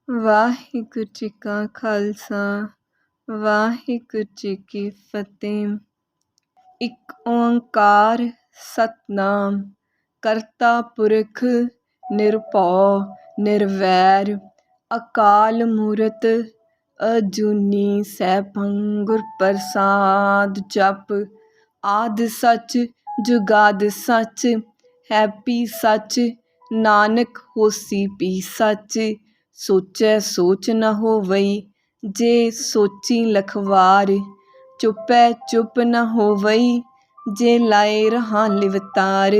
ਵਾਹਿਗੁਰੂ ਜੀ ਕਾ ਖਾਲਸਾ ਵਾਹਿਗੁਰੂ ਜੀ ਕੀ ਫਤਿਹ। ਇੱਕ ਓੰਕਾਰ ਸਤਨਾਮ ਕਰਤਾ ਪੁਰਖ ਨਿਰਭਉ ਨਿਰਵੈਰ ਅਕਾਲ ਮੂਰਤ ਅਜੂਨੀ ਸੈਭੰ ਗੁਰ ਪ੍ਰਸਾਦ। ਜਪ ਆਦਿ ਸੱਚ ਜੁਗਾਦਿ ਸੱਚ ਹੈਪੀ ਸੱਚ ਨਾਨਕ ਹੋਸੀ ਪੀ ਸੱਚ। ਸੋਚੈ ਸੋਚ ਨ ਹੋਵਈ ਜੇ ਸੋਚੀ ਲਖਵਾਰ ਚੁੱਪੈ ਚੁੱਪ ਨ ਹੋਵਈ ਜੇ ਲਾਏ ਰਹਾ ਲਿਵਤਾਰ।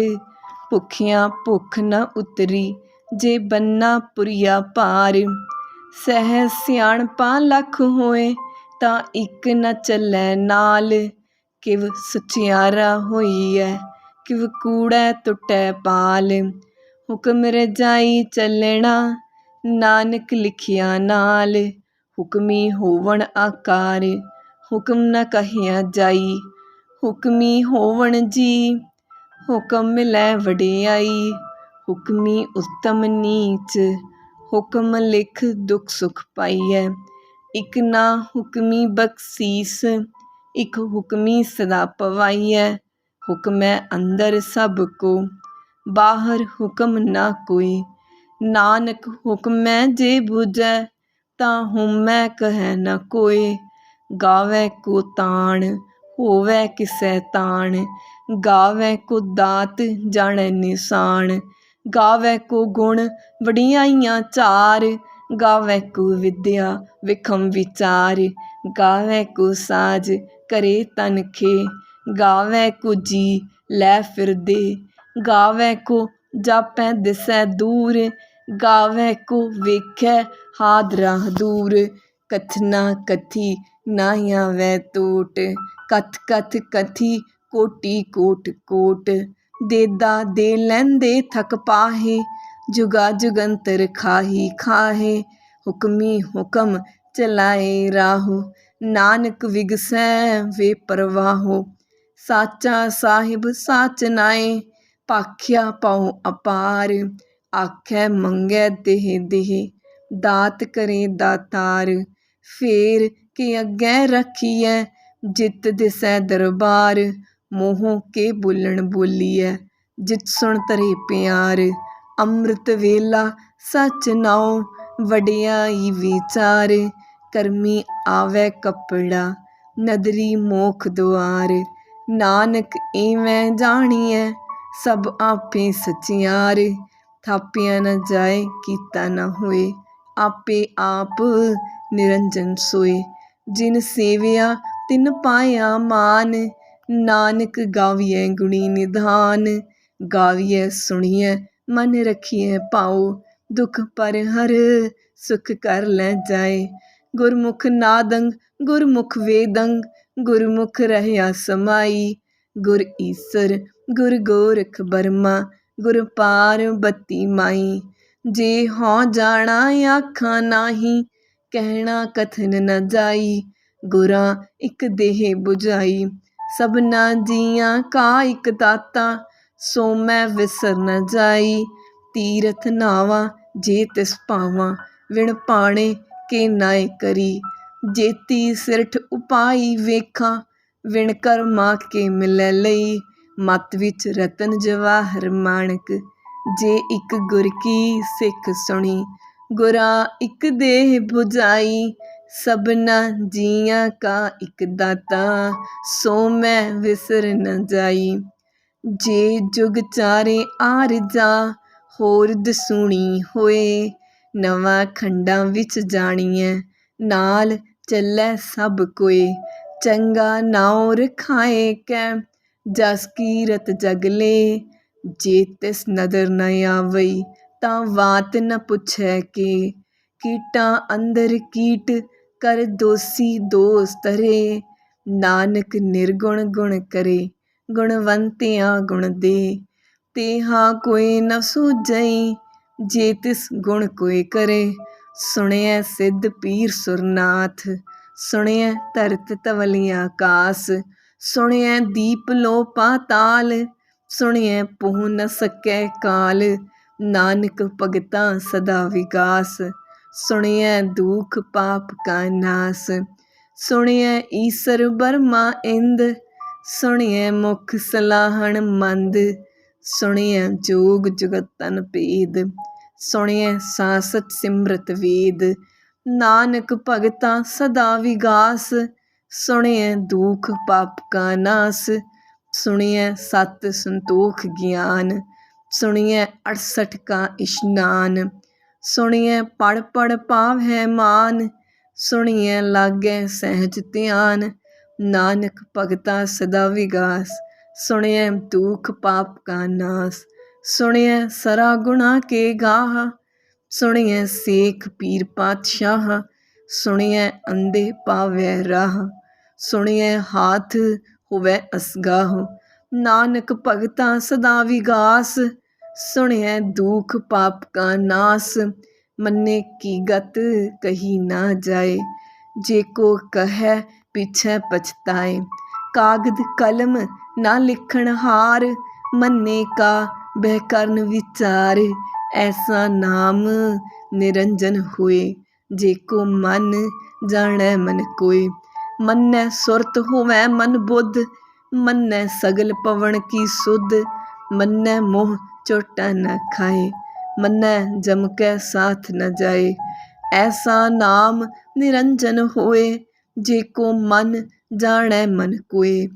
ਭੁੱਖਿਆਂ ਭੁੱਖ ਨ ਉਤਰੀ ਜੇ ਬੰਨਾ ਪੁਰੀਆ ਭਾਰ। ਸਹਿ ਸਿਆਣਪਾਂ ਲੱਖ ਹੋਏ ਤਾਂ ਇੱਕ ਨ ਚੱਲੈ ਨਾਲ। ਕਿਵ ਸਚਿਆਰਾ ਹੋਈਐ ਕਿਵ ਕੂੜੈ ਟੁੱਟੈ ਪਾਲ। ਹੁਕਮ ਰਜਾਈ ਚੱਲਣਾ ਨਾਨਕ ਲਿਖਿਆ ਨਾਲ। ਹੁਕਮੀ ਹੋਵਣ ਆਕਾਰ ਹੁਕਮ ਨ ਕਹਿਆ ਜਾਈ। ਹੁਕਮੀ ਹੋਵਣ ਜੀ ਹੁਕਮ ਮਿਲੈ ਵਡਿਆਈ। ਹੁਕਮੀ ਉੱਤਮ ਨੀਚ ਹੁਕਮ ਲਿਖ ਦੁਖ ਸੁਖ ਪਾਈਐ। ਇਕ ਨਾ ਹੁਕਮੀ ਬਖਸੀਸ ਇਕ ਹੁਕਮੀ ਸਦਾ ਪਵਾਈਐ। ਹੁਕਮੈ ਅੰਦਰ ਸਭ ਕੋ ਬਾਹਰ ਹੁਕਮ ਨਾ ਕੋਈ। ਨਾਨਕ ਹੁਕਮੈ ਜੇ ਬੁਝੈ ਤਾਂ ਹਉਮੈ ਕਹਿ ਨ ਕੋਇ। ਗਾਵੈ ਕੋ ਤਾਣ ਹੋਵੈ ਕਿਸੈ ਤਾਣ ਗਾਵੈ ਕੋ ਦਾਤ ਜਾਣੈ ਨਿਸ਼ਾਨ। ਗਾਵੈ ਕੋ ਗੁਣ ਵਡਿਆਈਆਂ ਚਾਰ ਗਾਵੈ ਕੋ ਵਿਦਿਆ ਵਿਖਮ ਵਿਚਾਰ। ਗਾਵੈ ਕੋ ਸਾਜ ਕਰੇ ਤਨਖੇ ਗਾਵੈ ਕੋ ਜੀ ਲੈ ਫਿਰਦੇ। ਗਾਵੈ ਕੋ ਜਾਪੈ ਦਿਸੈ ਦੂਰ ਗਾਵੈ ਕੋ ਵੇਖੈ ਹਾਦਰਾ ਦੂਰ। ਕਥਨਾ ਕਥੀ ਨਾਹਿ ਆਵੈ ਟੋਟ ਕਥ ਕਥ ਕਥੀ ਕੋਟੀ ਕੋਟ ਕੋਟ। ਦੇਦਾ ਦੇ ਲੈਂਦੇ ਥਕ ਪਾਹੇ ਜੁਗਾ ਜੁਗੰਤਰ ਖਾਹੀ ਖਾਹੇ। ਹੁਕਮੀ ਹੁਕਮ ਚਲਾਏ ਰਾਹੋ ਨਾਨਕ ਵਿਗਸੈ ਵੇ ਪਰਵਾਹੋ। ਸਾਚਾ ਸਾਹਿਬ ਸਾਚ ਨਾਏ ਭਾਖਿਆ ਪਉ ਅਪਾਰ। ਆਖੈ ਮੰਗੈ ਦੇਹ ਦੇਹ ਦਾਤ ਕਰੇ ਦਾਤਾਰ। ਫੇਰ ਕੇ ਅੱਗੇ ਰੱਖੀਐ ਜਿਤ ਦਿਸੈ ਦਰਬਾਰ। ਮੋਹ ਕੇ ਬੋਲਣ ਬੋਲੀਐ ਜਿਤ ਸੁਣ ਧਰੇ ਪਿਆਰ। ਅੰਮ੍ਰਿਤ ਵੇਲਾ ਸਚ ਨਾਉ ਵਡਿਆਈ ਵਿਚਾਰ। ਕਰਮੀ ਆਵੈ ਕੱਪੜਾ ਨਦਰੀ ਮੋਖ ਦੁਆਰ। ਨਾਨਕ ਏਵੈ ਜਾਣੀਐ ਸਭ ਆਪੇ ਸਚਿਆਰ। ਥਾਪਿਆ ਨ ਜਾਏ ਕੀਤਾ ਨ ਹੋਏ ਆਪੇ ਆਪ ਨਿਰੰਜਨ ਸੋਏ। ਜਿਨ ਸੇਵਿਆ ਤਿਨ ਪਾਇਆ ਮਾਨ ਨਾਨਕ ਗਾਵੀਐ ਗੁਣੀ ਨਿਧਾਨ। ਗਾਵੀਐ ਸੁਣੀਐ ਮਨ ਰਖੀਐ ਭਾਉ ਦੁਖ ਪਰ ਹਰ ਸੁਖ ਕਰ ਲੈ ਜਾਏ। ਗੁਰਮੁਖ ਨਾਦੰ ਗੁਰਮੁਖ ਵੇਦੰ ਗੁਰਮੁਖ ਰਹਿਆ ਸਮਾਈ। ਗੁਰ ਈਸਰ ਗੁਰ ਗੋਰਖ ਬਰਮਾ ਗੁਰ ਪਾਰਬਤੀ ਮਾਈ। ਜੇ ਹਉ ਜਾਣਾ ਆਖਾਂ ਨਾਹੀ ਕਹਿਣਾ ਕਥਨ ਨ ਜਾਈ। ਗੁਰਾਂ ਇਕ ਦੇਹ ਬੁਝਾਈ ਸਭਨਾ ਜੀਆਂ ਕਾ ਇਕ ਦਾਤਾ ਸੋ ਮੈਂ ਵਿਸਰ ਨ ਜਾਈ। ਤੀਰਥ ਨਾਵਾਂ ਜੇ ਤਿਸ ਭਾਵਾਂ ਵਿਣ ਭਾਣੇ ਕੇ ਨਾਇ ਕਰੀ। ਜੇਤੀ ਸਿਰਠ ਉਪਾਈ ਵੇਖਾਂ ਵਿਣ ਕਰਮਾ ਕੇ ਮਿਲੈ ਲਈ। ਮਤ ਵਿੱਚ ਰਤਨ ਜਵਾਹਰ ਮਾਣਕ ਜੇ ਇਕ ਗੁਰ ਕੀ ਸਿੱਖ ਸੁਣੀ। ਗੁਰਾਂ ਇਕ ਦੇਹ ਬੁਝਾਈ ਸਭਨਾ ਜੀਆਂ ਕਾ ਇਕ ਦਾਤਾ ਸੋ ਮੈਂ ਵਿਸਰ ਨ ਜਾਈ। ਜੇ ਜੁਗ ਚਾਰੇ ਆਰਜਾ ਹੋਰ ਦਸੂਣੀ ਹੋਏ। ਨਵਾਂ ਖੰਡਾਂ ਵਿੱਚ ਜਾਣੀਐ ਨਾਲ ਚੱਲੈ ਸਭ ਕੋਏ। ਚੰਗਾ ਨਾਉ ਰਖਾਏ ਕੈ ਜਸ ਕੀਰਤ ਜਗ ਲੇ। ਜੇ ਤਿਸ ਨਦਰ ਨ ਆਵਈ ਤਾਂ ਵਾਤ ਨ ਪੁੱਛੈ ਕੇ। ਕੀਟਾਂ ਅੰਦਰ ਕੀਟ ਕਰ ਦੋਸੀ ਦੋਸ ਧਰੇ। ਨਾਨਕ ਨਿਰਗੁਣ ਗੁਣ ਕਰੇ ਗੁਣਵੰਤਿਆਂ ਗੁਣ ਦੇ। ਤੇਹਾ ਕੋਇ ਨ ਸੂਝਈ ਜੇ ਤਿਸ ਗੁਣ ਕੋਇ ਕਰੇ। ਸੁਣਿਐ ਸਿੱਧ ਪੀਰ ਸੁਰਨਾਥ ਸੁਣਿਐ ਧਰਤ ਧਵਲ ਆਕਾਸ। ਸੁਣਿਐ ਦੀਪ ਲੋ ਪਾਤਾਲ ਸੁਣਿਐ ਪਹੁ ਨ ਸਕੈ ਕਾਲ। ਨਾਨਕ ਭਗਤਾਂ ਸਦਾ ਵਿਗਾਸ सुनिए दुख पाप का नाश। सुनिए ईसर बर्मा इंद, सुनिए मुख सलाहण मंद। सुनिए जोग जुगतन भेद, सुनिए सासत सिमरत वेद। नानक भगता सदा विगास, सुनिए दुख पाप का नाश। सुनिए सत संतोख ज्ञान, सुनिए 68 का स्नान। सुनिए पढ़ पढ़ पाव है मान, सुनिए लागे सहज ध्यान। नानक भगता सदा विगास, सुनिए दुख पाप का नाश। सुनिए सरा गुणा के गाह, सुनिए सेख पीर पातशाह। सुनिए अंधे पावे राह, सुनिए हाथ होवे असगाह। नानक भगता सदा विगास, सुनिए दुख पाप का नाश। मन्ने की गत कही ना जाए, जेको कहे पीछे पछताए। कागद कलम ना लिखण हार, मन्ने का बह करन विचार। ऐसा नाम निरंजन होए, जेको मन जाने मन कोय। मन्ने सुरत होवे मन बुद्ध, मन्ने सगल पवन की सुध। मन्ने मोह चोटा न खाए, मन्ने जम के साथ न जाए। ऐसा नाम निरंजन होए, जेको मन जाने मन कोय।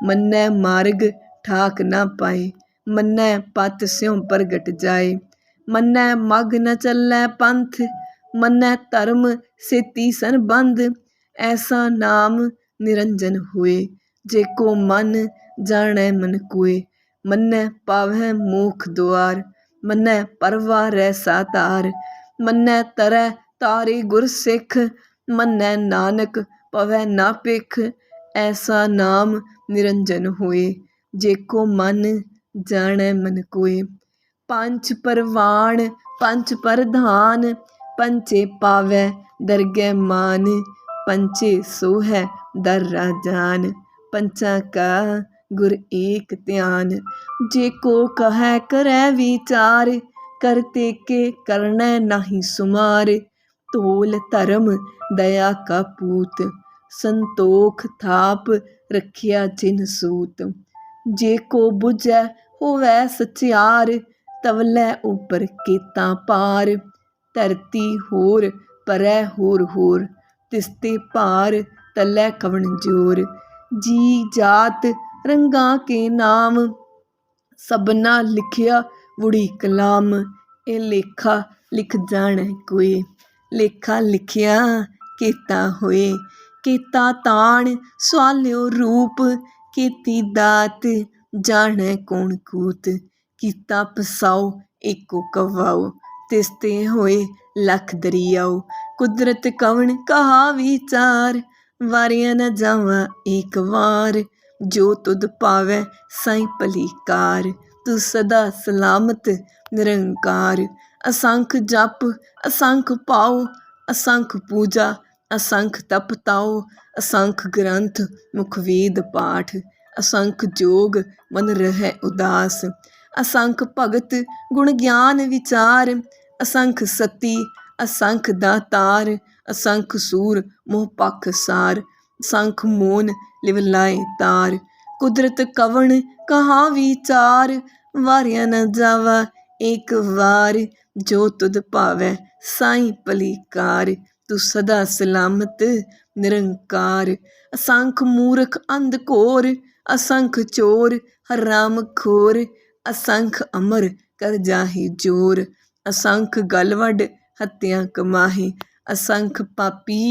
मन्ने मार्ग ठाक न पाए, मन्ने पत स्यों प्रगट जाए। मन्ने मग न चलै पंथ, मन्ने धर्म सेती सन बंध। ऐसा नाम निरंजन होए, जेको मन जाने मन कोय। मन्ने पावै मोख द्वार, मन्ने परवारै सातार। मन्ने तरै तारे गुर सिख, मन्ने नानक पवै ना पिख। ऐसा नाम निरंजन होए, जेको मन जाने मन कोय। पंच परवान पंच प्रधान, पंचे पावै दरगै मान। पंचे सोहै दर राजान, पंचा का गुर एक ध्यान। जेको कहे करे विचार, करते के करनै नाही सुमार। तोल धर्म दया का पूत, संतोख थाप रखिया चिन्ह सूत। जेको बुझै होवै सचियार, तवलै उपर केता पार। धरती होर परै होर होर, तिसते पार तलै कवन जोर। जी जात रंगा के नाम, सबना लिखिया वुड़ी कलाम। ए लेखा लिख जाने कोय, लेखा लिखिया केता होए। केता ताण सवाल्यो रूप, केती दात जाने कौन कूत। कीता पसाओ एको कवाओ, तिसते होए लख दरियाओ। कुदरत कवन कहा विचार, वारिया न जावा एक वार। जो तुद पावै साईं भली कार, तू सदा सलामत निरंकार। असंख जप असंख पाओ, असंख पूजा असंख तप ताओ। असंख ग्रंथ मुख वेद पाठ, असंख जोग मन रहै उदास। असंख भगत गुण ज्ञान विचार, असंख सती असंख दातार। असंख सूर मोह पख सार, असंख मोन लिव लाए तार। कुदरत कवन कहा विचार, वारिया न जावा एक वार। जो तुद पावै साईं भली कार, तू सदा सलामत निरंकार। असंख मूर्ख अंध घोर, असंख चोर हराम खोर। असंख अमर कर जाहि जोर, असंख गलवड हत्या कमाहे। असंख पापी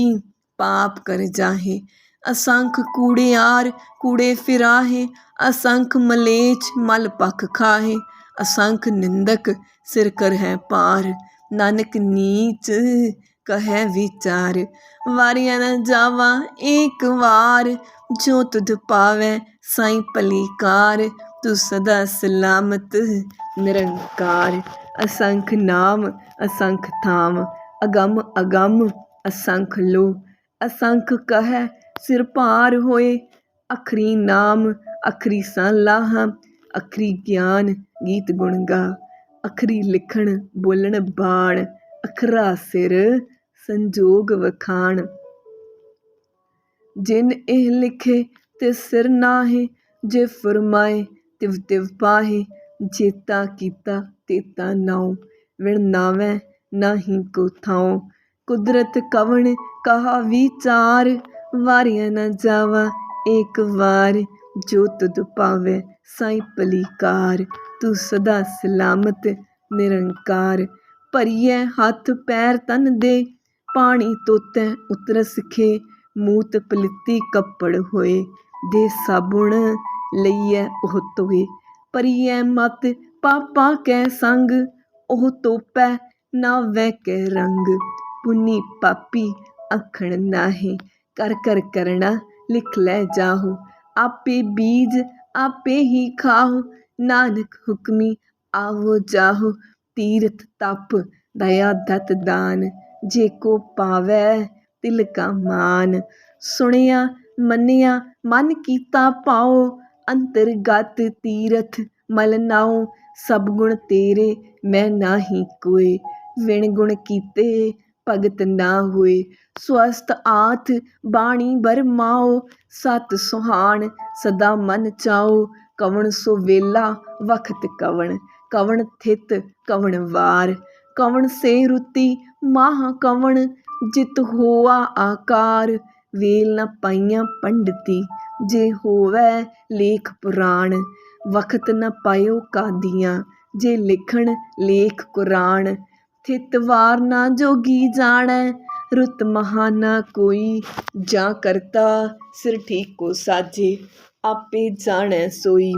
पाप कर जाहे, असंख कूड़ियार कूड़े फिराहे। असंख मलेच्छ मल पख खाहे, असंख निंदक सिर करहै पार। नानक नीच कहे विचार, वारिया न जावा एक वार। जो तुध पावै साईं भली कार, तू सदा सलामत निरंकार। असंख नाम असंख थाम, अगम अगम असंख लो। असंख कहे सिर भार होए, अखरी नाम अखरी सलाह। अखरी ज्ञान गीत गुण गा, अखरी लिखण बोलण बाण। ਅਖਰਾ ਸਿਰ ਸੰਜੋਗ ਵਖਾਣ। ਜਿਨ ਇਹ ਲਿਖੇ ਤੇ ਸਿਰ ਨਾਹੇ, ਜੇ ਫੁਰਮਾਏ ਤਿਵ ਤਿਵ ਪਾਹੇ। ਜੇਤਾ ਕੀਤਾ ਤੇਤਾ ਨਾਉ, ਵਿਣ ਨਾਵੈ ਨਾਹੀ ਕੋ ਥਾਉ। ਕੁਦਰਤ ਕਵਣ ਕਹਾ ਵਿਚਾਰ, ਵਾਰਿਆ ਨਾ ਜਾਵਾ ਏਕ ਵਾਰ। ਜੋ ਤੁਧ ਭਾਵੈ ਸਾਈ ਭਲੀ ਕਾਰ, ਤੂੰ ਸਦਾ ਸਲਾਮਤ ਨਿਰੰਕਾਰ। ਭਰੀਐ ਹੱਥ ਪੈਰ ਤਨ ਦੇ, ਪਾਣੀ ਧੋਤੈ ਉਤਰਸ ਖੇ। ਮੂਤ ਪਲੀਤੀ ਕੱਪੜ ਹੋਏ, ਦੇ ਸਾਬੁਣ ਲਈਐ ਉਹ ਧੋਏ। ਭਰੀਐ ਮਤ ਪਾਪਾਂ ਕੈ ਸੰਗ, ਉਹ ਤੋਪੈ ਨਾਵੈ ਕੈ ਰੰਗ। ਪੁੰਨੀ ਪਾਪੀ ਆਖਣ ਨਾਹੀਂ, ਕਰ ਕਰ ਕਰਣਾ ਲਿਖ ਲੈ ਜਾਹੋ। ਆਪੇ ਬੀਜ ਆਪੇ ਹੀ ਖਾਹੋ, ਨਾਨਕ ਹੁਕਮੀ ਆਵੋ ਜਾਹੋ। ਤੀਰਥ ਤਪ ਦਇਆ ਦਤ ਦਾਨ, ਜੇ ਕੋ ਪਾਵੈ ਤਿਲ ਕਾ ਮਾਨ। ਸੁਣਿਆ ਮੰਨਿਆ ਮਨ ਕੀਤਾ ਭਾਉ, ਅੰਤਰਗਤ ਤੀਰਥ ਮਲ ਨਾਉ। ਸਭ ਗੁਣ ਤੇਰੇ ਮੈਂ ਨਾਹੀ ਕੋਇ, ਵਿਣ ਗੁਣ ਕੀਤੇ ਭਗਤ ਨਾ ਹੋਏ। ਸਵਸਤ ਆਥ ਬਾਣੀ ਬਰਮਾਓ, ਸਤ ਸੁਹਾਣ ਸਦਾ ਮਨ ਚਾਓ। ਕਵਣ ਸੋ ਵੇਲਾ ਵਖਤ ਕਵਣ, ਕਵਣ ਥਿਤ ਕਵਣ ਵਾਰ। ਕਵਣ ਸੇ ਰੁਤੀ ਮਾਹ ਕਵਣ, ਜਿਤ ਹੋਆ ਆਕਾਰ। ਵੇਲ ਨਾ ਪਾਈਆਂ ਪੰਡਤੀ, ਜੇ ਹੋਵੈ ਲੇਖ ਪੁਰਾਣ। ਵਖਤ ਨਾ ਪਾਇਓ ਕਾਦੀਆਂ, ਜੇ ਲਿਖਣ ਲੇਖ ਕੁਰਾਨ। ਥਿਤ ਵਾਰ ਨਾ ਜੋਗੀ ਜਾਣੈ, ਰੁਤ ਮਹਾ ਨਾ ਕੋਈ। ਜਾਂ ਕਰਤਾ ਸਿਰ ਠੀਕੋ ਸਾਜੇ, ਆਪੇ ਜਾਣੈ ਸੋਈ।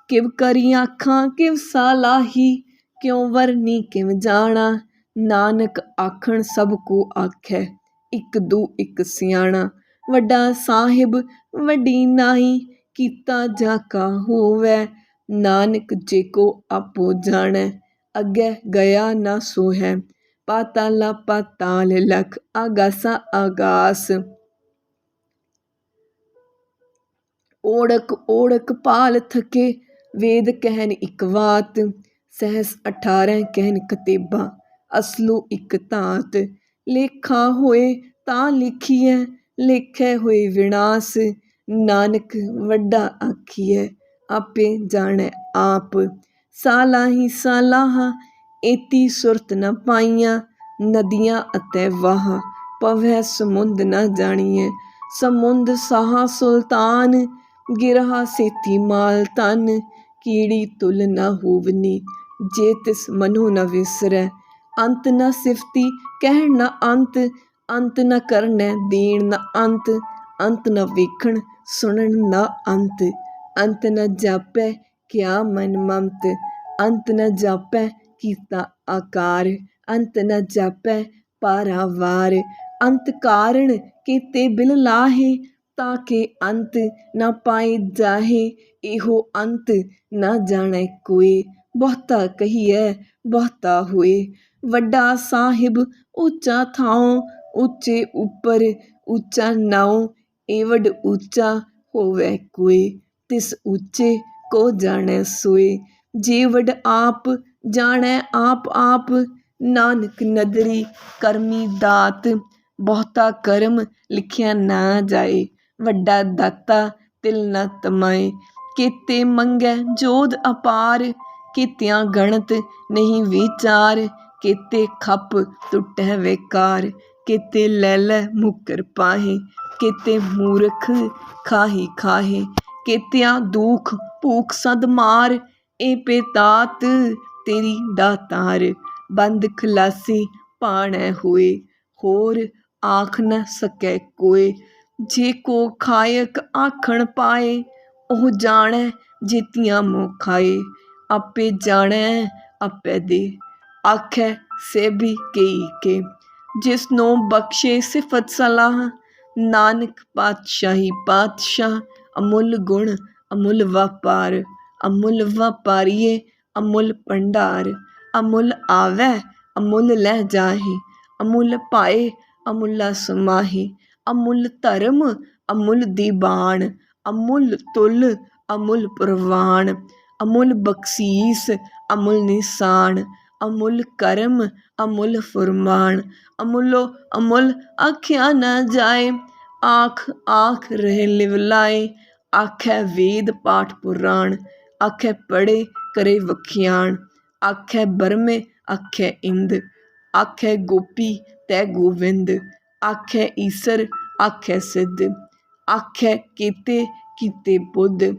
ਕਿਵ ਕਰੀ ਆਖਾਂ ਕਿਵ ਸਾਲਾਹੀ, ਕਿਉ ਵਰਨੀ ਕਿਵ ਜਾਣਾ। ਨਾਨਕ ਆਖਣ ਸਭ ਕੋ ਆਖੈ, ਇਕ ਦੂ ਇਕ ਸਿਆਣਾ। ਵੱਡਾ ਸਾਹਿਬ ਵੱਡੀ ਨਾਹੀ, ਕੀਤਾ ਜਾ ਕਾ ਹੋਵੈ। ਨਾਨਕ ਜੇ ਕੋ ਆਪੋ ਜਾਣੈ, ਅੱਗੇ ਗਿਆ ਨਾ ਸੋਹੈ। ਪਾਤਾਲਾ ਪਾਤਾਲ ਲਖ, ਆਗਾਸਾ ਆਗਾਸ। ਓੜਕ ਓੜਕ ਭਾਲ ਥਕੇ, ਵੇਦ ਕਹਿਨ ਇਕ ਵਾਤ। ਸਹਿਸ 18 ਕਹਿਨ ਕਤੇਬਾ, ਅਸਲੂ ਇਕ ਧਾਤ। ਲੇਖਾ ਹੋਏ ਤਾਂ ਲਿਖੀਐ, ਲੇਖੈ ਹੋਏ ਵਿਨਾਸ਼। ਨਾਨਕ ਵੱਡਾ ਆਖੀਐ, ਆਪੇ ਜਾਣੈ ਆਪ। ਸਾਲਾਹੀ ਸਾਲਾਹਾ, ਏਤੀ ਸੁਰਤ ਨ ਪਾਈਆਂ। ਨਦੀਆਂ ਅਤੈ ਵਾਹ, ਪਵੈ ਸਮੁੰਦ ਨ ਜਾਣੀਐ। ਸਮੁੰਦ ਸਾਹਾ ਸੁਲਤਾਨ, ਗਿਰਹਾ ਸੇਤੀ ਮਾਲ ਧਨ। ਕੀੜੀ ਤੁਲ ਨ ਹੋਵਨੀ, ਜੇ ਤਿਸ ਮਨੋ ਨ ਵਿਸਰੈ। ਅੰਤ ਨ ਸਿਫਤੀ ਕਹਿਣ ਨ ਅੰਤ, ਅੰਤ ਨ ਕਰਨੈ ਦੇਣ ਨ ਅੰਤ। ਅੰਤ ਨ ਵੇਖਣ ਸੁਣਨ ਨ ਅੰਤ, ਅੰਤ ਨ ਜਾਪੈ ਕਿਆ ਮਨ ਮਮਤ। ਅੰਤ ਨ ਜਾਪੈ ਕੀਤਾ ਆਕਾਰ, ਅੰਤ ਨ ਜਾਪੈ ਪਾਰਾਵਾਰ। ਅੰਤ ਕਾਰਣ ਕੀਤੇ ਬਿਲ ਲਾਹੇ, ਤਾਂ ਕੇ ਅੰਤ ਨ ਪਾਏ ਜਾਹੇ। ਇਹੋ ਅੰਤ ਨ ਜਾਣੈ ਕੋਇ, ਬਹੁਤਾ ਕਹੀਐ ਬਹੁਤਾ ਹੋਏ। ਵੱਡਾ ਸਾਹਿਬ ਉੱਚਾ ਥਾਉ, ਉੱਚੇ ਉੱਪਰ ਉੱਚਾ ਨਾਉ। ਏਵਡ ਉੱਚਾ ਹੋਵੈ ਕੋਇ, ਤਿਸ ਉੱਚੇ ਕੋ ਜਾਣੈ ਸੋਇ। ਜੇਵਡ ਆਪ ਜਾਣੈ ਆਪ ਆਪ, ਨਾਨਕ ਨਦਰੀ ਕਰਮੀ ਦਾਤ। ਬਹੁਤਾ ਕਰਮ ਲਿਖਿਆ ਨਾ ਜਾਏ, ਵੱਡਾ ਦਾਤਾ ਤਿਲ ਨ ਤਮਾਏ। ਕੇਤੇ ਮੰਗੈ ਜੋਧ ਅਪਾਰ, ਕੀਤਿਆਂ ਗਣਤ ਨਹੀਂ ਵਿਚਾਰ। ਕੇਤੇ ਖਪ ਟੁਟੈ ਵੇਕਾਰ, ਕੇਤੇ ਲੈ ਲੈ ਮੁਕਰ ਪਾਹੇ। ਕੇਤੇ ਮੂਰਖ ਖਾਹੀ ਖਾਹੇ, ਕੇਤਿਆਂ ਦੁਖ ਭੂਖ ਸਦ ਮਾਰ। ਏ ਪੇਤਾਤ ਤੇਰੀ ਦਾਤਾਰ, ਬੰਦ ਖਲਾਸੀ ਭਾਣੈ ਹੋਏ। ਹੋਰ ਆਖ ਨ ਸਕੈ ਕੋਇ, ਜੇ ਕੋ ਖਾਇਕ ਆਖਣ ਪਾਏ। ਉਹ ਜਾਣੈ ਜੇਤੀਆਂ ਮੋਹ ਖਾਏ, ਆਪੇ ਜਾਣੈ ਆਪੇ ਦੇ। ਆਖੈ ਸੇਬੀ ਕੇਈ ਕੇ, ਜਿਸਨੋ ਬਖਸ਼ੇ ਸਿਫਤ ਸਲਾਹ। ਨਾਨਕ ਪਾਤਸ਼ਾਹੀ ਪਾਤਸ਼ਾਹ, ਅਮੁੱਲ ਗੁਣ ਅਮੁੱਲ ਵਾਪਾਰ। ਅਮੁੱਲ ਵਾਪਾਰੀਏ ਅਮੁੱਲ ਭੰਡਾਰ, ਅਮੁੱਲ ਆਵੈ ਅਮੁੱਲ ਲੈ ਜਾਹੇ। ਅਮੁੱਲ ਪਾਏ ਅਮੁੱਲਾ ਸਮਾਹੇ। ਅਮੁੱਲ ਧਰਮ ਅਮੁੱਲ ਦੀਬਾਨ, ਅਮੁੱਲ ਤੁਲ ਅਮੁੱਲ ਪ੍ਰਵਾਨ। ਅਮੁੱਲ ਬਖਸੀਸ ਅਮੁੱਲ ਨਿਸ਼ਾਨ, अमुल कर्म अमुल फुरमान, अमुलो अमुल आख्या न जाए। आँख आँख रह लिवलाए, आखै वेद पाठ पुराण, आखै पढ़े करे वखियाण। आखै बरमे आखै इंद, आखै गोपी तै गोविंद, आखै ईसर आखै सिद्ध, आखै केते कीते बुद्ध।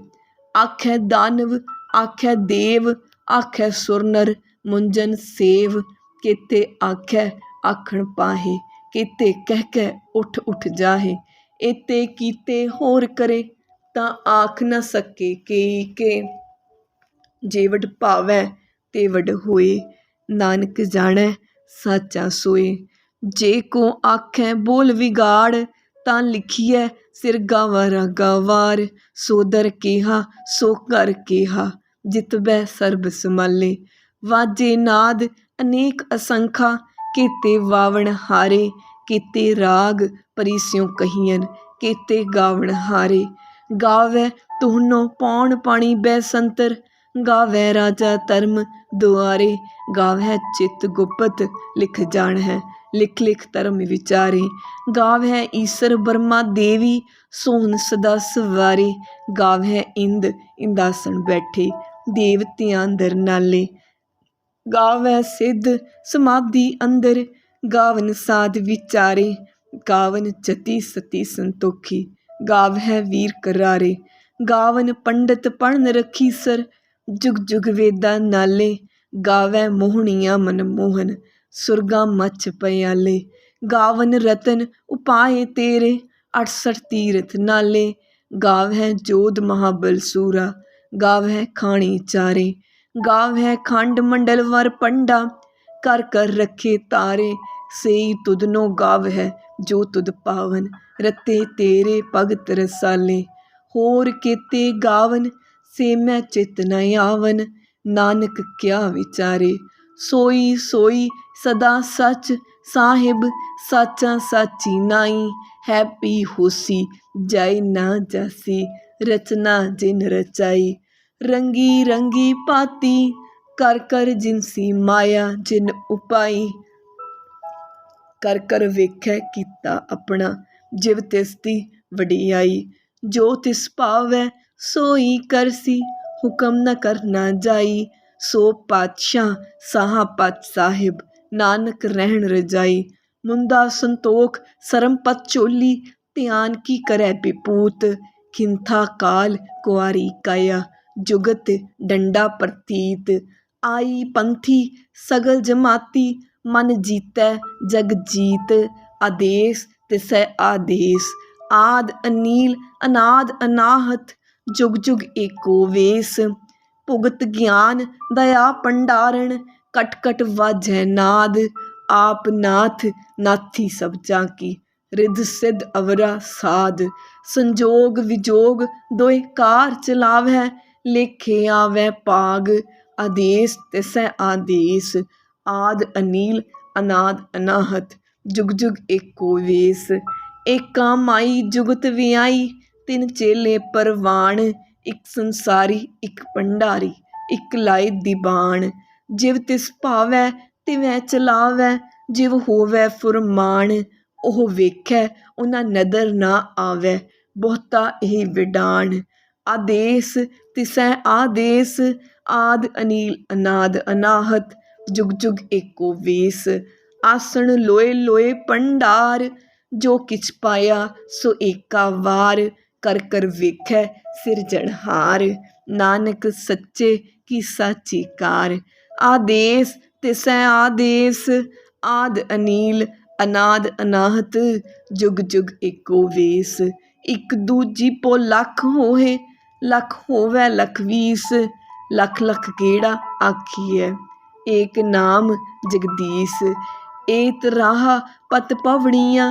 आखै दानव आखै देव, आखै सुर नर मुंजन सेव। केते आखै आखण पाहे, केते कह कै उठ उठ जाहे। एते कीते होर करे, तां आख न सके केई के। जे वड भावै ते वड होए, नानक जाणै साचा सोए। जे को आखै बोल विगाड़, तां लिखियै सिर गावा रागा वार। सो दर केहा सो घर केहा, जितबै सर्ब समाले। वाजे नाद अनेक असंखा, केते वावण हारे। केते राग परिस्यों कहियन, केते गावण हारे। गावै तुहनो पौण पाणी बैसंतर, गावै राजा धर्म दुआरे। गावै चित गुपत लिख जाणै, लिख लिख धर्म विचारे। गावै ईसर बर्मा देवी, सोहन सदा सवारे। गावै इंद इंदासन बैठे, देवतियां दर नाले। गावै सिद्ध समाधि अंदर, गावन साध विचारे। गावन जति सती संतोखी, गावै वीर करारे। गावन पंडित पढ़न रखीसर, जुग जुग वेदा नाले। गावै मोहनिया मनमोहन, सुरगा मच पयाले। गावन रतन उपाय तेरे, 68 तीरथ नाले। गावै जोध महाबल सूरा, गावै खाणी चारे। गावै खंड मंडल वर पंडा, कर कर रखे तारे। सेई तुधनो गावै जो तुध पावन, रते तेरे भगत रसाले। होर केते गावन से मैं चित न आवन, नानक क्या विचारे। सोई सोई सदा सच, साहिब साचा साची नाई। है पी होसी जाए ना जासी, रचना जिन रचाई। रंगी रंगी भाती, कर कर जिनसी माया जिन उपाई। कर कर वेखै कीता अपना, जिव तिसदी वडियाई। जो तिस भावै सोई करसी, हुकम न करना जाई। सो पातशाह साहा पत साहिब, नानक रहन रजाई। मुंदा संतोख सरम पत चोली, ध्यान की करै विपूत। खिंथा काल कुआरी काया, जुगत डंडा प्रतीत। आई पंथी सगल जमाती, मन जीतै जग जीत। आदेश तिसै आदेश, आद अनील अनाद अनाहत। जुग जुग एको वेस, भुगत ज्ञान दया भंडारण। कट कट वाजै नाद, आप नाथ नाथी सब जाकी। रिध सिद्ध अवरा साध, संजोग विजोग दोए कार चलावै। लेखे आवै पाग, आदेश तिसै आदेश। आद अनील अनाद अनाहत, जुग जुग एको वेस। एका माई जुगत विआई, तिन चेले परवान। इक संसारी इक भंडारी, इक लाए दीवान। जिव तिस भावै तिवै चलावै, जिव होवै फुरमान। ओह वेखै उना नदर ना आवै, बहुता एह विडान। आदेश तिसै आदेश, आद अनील अनाद अनाहत। जुग जुग एको वेस। आसण लोए लोए भंडार, जो किछ पाया सो एका वार। कर कर वेखै सिरजणहार, नानक सच्चे की साची कार। आदेश तिसै आदेश, आद अनील अनाद अनाहत। जुग जुग एको वेस। इक दूजी पो लख होए, लख होवै लख वीस। लख लख केड़ा आखिए, एक नाम जगदीश। एत राह पत पवड़ियाँ,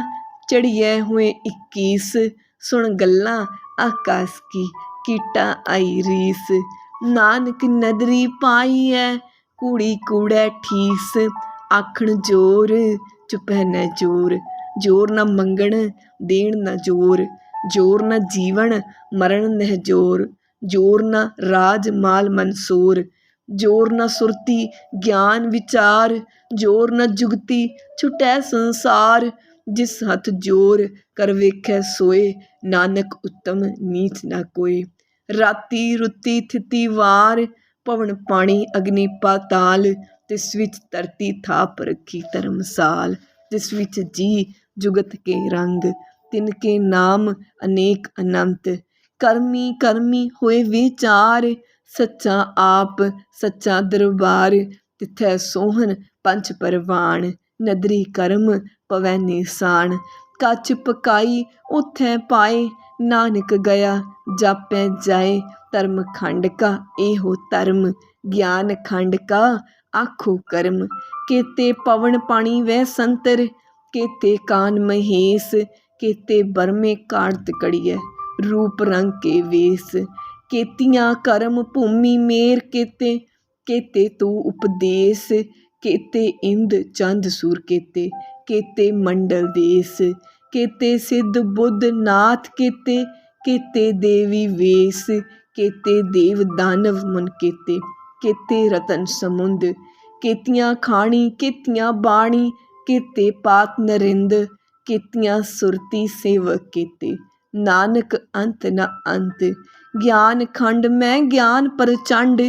चढ़िए हुए 21। सुन गल्लां आकाश की, कीटा आई रीस। नानक नदरी पाई है, कूड़ी कूड़ै ठीस। आखण जोर चुपै न जोर, जोर न मंगण देण न जोर। जोर न जीवन मरण नह जोर, जोर न राज माल मनसूर। जोर न सुरती ज्ञान विचार, जोर न जुगती छुटै संसार। जिस हथ जोर कर वेखै सोए, नानक उत्तम नीच न कोय। राती रुती थिती वार, पवन पानी अग्नि पाताल। तिस विच धरती थाप रखी धर्मसाल। जिस विच जी जुगत के रंग, तिनके नाम अनेक अनंत। करमी करमी होए विचार, सच्चा आप सच्चा दरबार। तिथै सोहन पंच परवान, नदरी करम पवै निशान। कच पकाई उथै पाए, नानक गया जापै जाए। धर्म खंड का एहो धर्म, ज्ञान खंड का आखो कर्म। केते पवन पानी वै संतर, केते कान महेश। केते बरमे काढ़त कड़ियै, रूप रंग के वेश। केतियां करम भूमि मेर केते, केते तू उपदेश। केते इंद चंद सूर केते, केते मंडल देश। केते सिद्ध बुद्ध नाथ केते, केते देवी वेश। केते देव दानव मुन केते, केते रतन समुंद। केतियां खाणी केतियां बाणी, केते पात नरिंद। केतियां सुरती सेवक केते, नानक अंत न अंत। ज्ञान खंड में ज्ञान प्रचंड,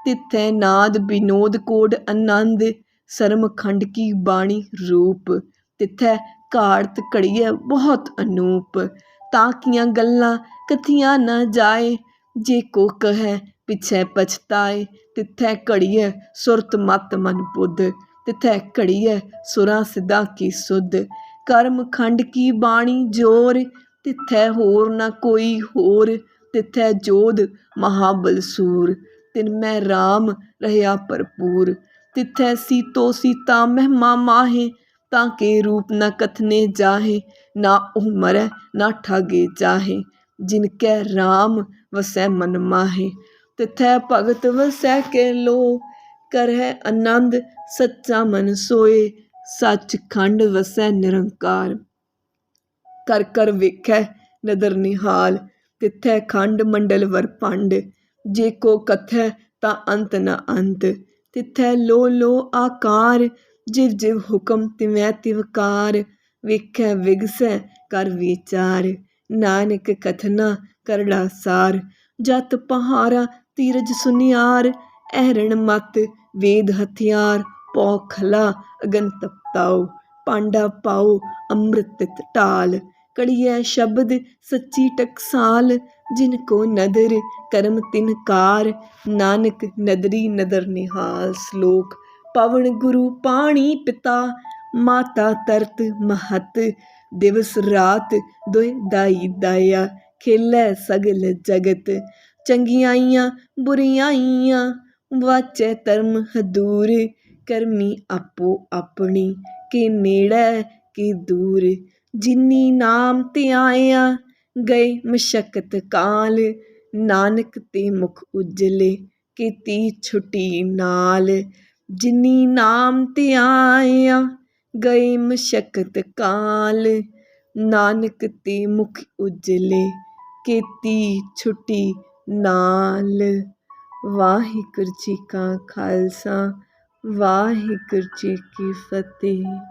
तिथै नाद विनोद कोड आनंद। सरम खंड की बाणी रूप, तिथै घाड़त घड़ियै बहुत अनूप। ताकियां गल्लां कथियां न जाए, जे को कहे पिछै पछताए। तिथै घड़ियै सुरत मत मन बुध, तिथै घड़ियै सुरां सिद्धां की सुध। कर्म खंड की बाणी जोर, तिथै होर न कोई होर। तिथै जोध महाबल सूर, तिनमै राम रहया भरपूर। तिथै सीतो सीता महिमा माहे, ताके रूप न कथने जाहे। ना ओह मरै ना ठागे जाहे, जिनकै राम वसै मन माहे। तिथै भगत वसै के लो, करहै आनंद सच्चा मन सोए। सच खंड वसै निरंकार, कर कर वेखै नदर निहाल। तिथै खंड मंडल वर भंड, जे को कथै तां अंत न अंत। तिथै लो आकार, जिव जिव हुकम तिवै तिवकार। वेखै विगसै कर विचार, नानक कथना करड़ा सार। जत पहारा तीरज सुनियार, ऐरण मत वेद हथियार। पौ खला अगन तपताओ, पांडा पाओ अमृत तित ढाल। कड़ियै शब्द सच्ची टकसाल, जिनको नदर करम तिन कार। नानक नदरी नदर निहाल। श्लोक पवन गुरु पाणी पिता, माता तरत महत। दिवस रात दोए दाई दाया, खेलै सगल जगत। चंगियाइयां बुरियाइयां, वाचै धर्म हदूर। करमी आपो अपनी, के नेड़ै के दूर। जिनी नाम ध्याया, गए मशक्कत काल। नानक ते मुख उजले, कीती छुटी नाल। जिनी नाम ध्याया, गए मशक्कत काल। नानक ते मुख उजले, कीती छुटी नाल। वाहिगुरू जी का खालसा, वाहिगुरू जी की फतेह।